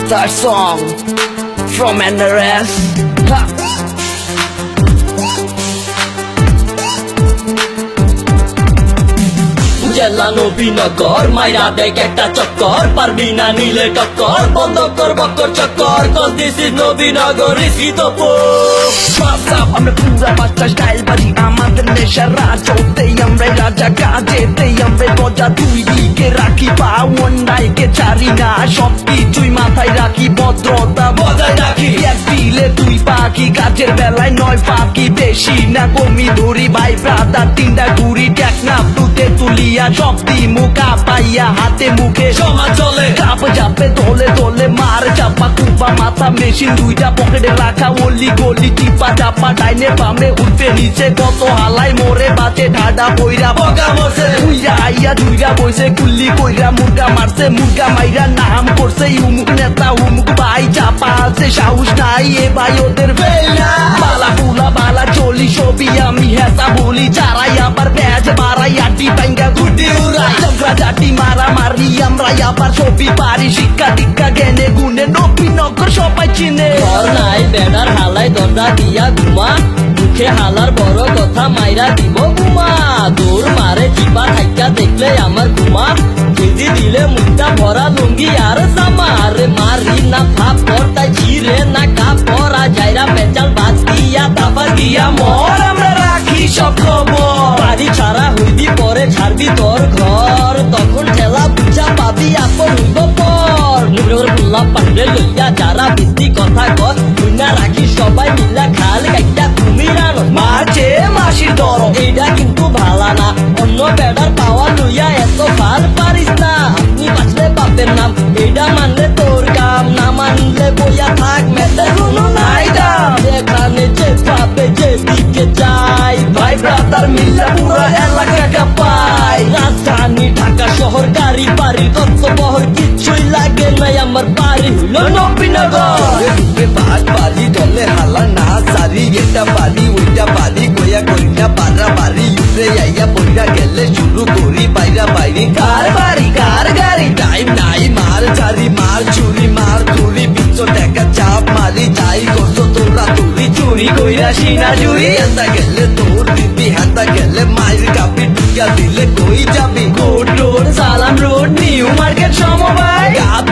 That song from NRS. জেলা নবীনগর মাইরা দেখ একটা চক্কর, পারবি না নিলে টক্কর, বন্ধ কর বক্কর চক্কর, কল দিস ইজ নবীনগর আমরা পুরা বাচ্চা স্টাইল বাজি, আমাদের নেশা রাজতেই আমরা রাজা, কাজেতেই আমরা গজা, দুই দিকে রাখি পা, অন্যায়কে ছাড়ি না, সবকিছুই মাথায় রাখি, ভদ্রতা বজায় রাখি, এক দিলে তুই পাখি, কাজের বেলায় নয় ফাঁকি, বেশি না কমি ধরি ভাই ব্রাদার, তিনটা ঘুরি টেকনা তুতে তুলিয়া, শক্তি মুখা পাইয়া, হাতে মুখে সমাজ চলে, কাপ চাপে তোলে তোলে, মার চাপা কুপা মাথা মেশিন, দুইটা পকেটে রাখা, অলি গলি টিপা চাপা, ডাইনে বামে উঠবে নিচে, কত হালাই মোরে বাঁচে ঢাডা বইরা বগা মরছে, উইরা আইয়া দুইরা বইছে, কুল্লি কইরা মুরগা মারছে, মুরগা মাইরা নাম করছে, উমুক নেতা উমুক ভাই, চাপা আছে সাহস নাই এ ভাই ওদের বেলা, বালা বুলা বালা চলি ছবি আমি হেতা বলি, চারাই আবার ব্যাজ বাড়াই, আটি পাইঙ্গা গুটি উড়াই, ঝগড়া ঝাটি মারা মারি, আমরা আবার ছবি পারি, শিক্ষা দীক্ষা জ্ঞানে গুণে নবীনগর সবাই চিনে, ঘর নাই বেড়ার হালাই দরজা দিয়া ঘুমা, মুখে হালার বড় কথা মাইরা দিব ঘুমা, দৌড় মারে চিপা থাইকা দেখলে আমার ঘুমা, কেজি দিলে মুখটা ভরা লুঙ্গি আর জামা, আরে মারি না ভাব পর তাই চিরে না কাপ পরা, যাইরা পেঁচাল বাজ দিয়া তারপর গিয়া মর, আমরা রাখি সব খবর, বাড়ি ছাড়া হইবি পরে ছাড়বি তোর ঘর, তখন ঠেলা বুঝা পাবি আপন হইব পর, নুরের পুল্লা পান্ডে লইয়া যারা বেশি কথা কর, তুই না রাখি সবাই মিলা খাল গাইটা তুমি রানো, মাঝে মাসির দরদ এইটা কিন্তু ভালা না, অন্য বেড়ার পাওয়া লইয়া এত ভাল পারিস না, আপনি বাঁচলে বাপের নাম, এইটা মানলে তোর কাম, না মানলে বইয়া থাক মেতে কোনো নাই দাম, যেখানে যে পাবে যে দিকে যাই, ভাই ব্রাদার মিল্লা পুরা এলাকা কাঁপাই, রাজধানী ঢাকা শহর গাড়ি বাড়ি কত বহর কিছুই লাগে নাই, আমার বাড়ি হইল নবীনগর, ভাগ বাড়ি দলে হালা না সারি, এটা বাড়ি ওইটা বাড়ি কইয়া করি না পারা বাড়ি, উঠে আইয়া বইরা গেলে শুরু করি বাইরা বাইরে, কার বাড়ি কার গাড়ি, টাইম নাই মার ছাড়ি, মার চুরি মার চুরি, বিচ্ছ দেখা চাপ মারি, যাই করছো তোরা তুলি, চুরি কইরা সিনা জুড়ি, হাতা গেলে তোর দিবি, হাতা গেলে মায়ের কাপি, টিকা দিলে কই যাবি, কোট রোড সালাম রোড নিউ মার্কেট সমবায়, কাপ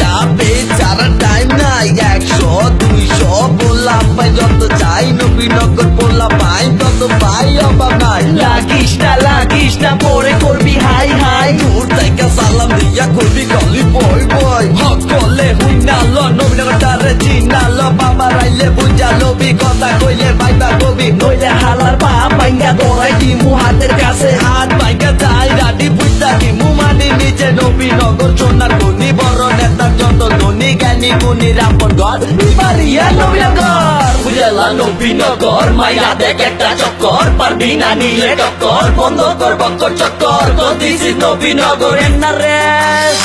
চাপ এই সারা টাইম নাই, 100 200 বললাম পাই, যত চাই নবীনগর বললাম পাই, তত পাই অভাব নাই, লাগিস না পরে করবি হাই হাই, দূর থেকে সালাম দিয়া করবি গলি বই বই, হক করলে হুই নালো নবীনগর তারে চিনালো, বাবা রাইলে বুঝা লবি, কথা কইলে বাইবা কবি, নইলে হালার পা পাইঙ্গা দৌড়াই দিমু হাতের কাছে, হাত পাইঙ্গা যাই রাডি বুঝা দিমু মানি নিচে, নবীনগর সোনার গনি, বড় নেতার যত ধনী জ্ঞানী গুণী, রামপন ঘর বাড়িয়া নবীনগর, জেলা নবীনগর মাইরা দেখ একটা চক্কর, পারবি না নিলে টক্কর, বন্ধ কর বক্কর চক্কর, call this is Nabinagar NRS,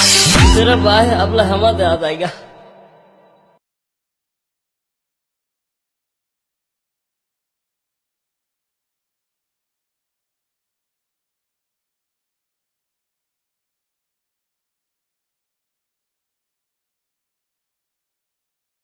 ভাই আপলা হামা দেয়া জায়গা।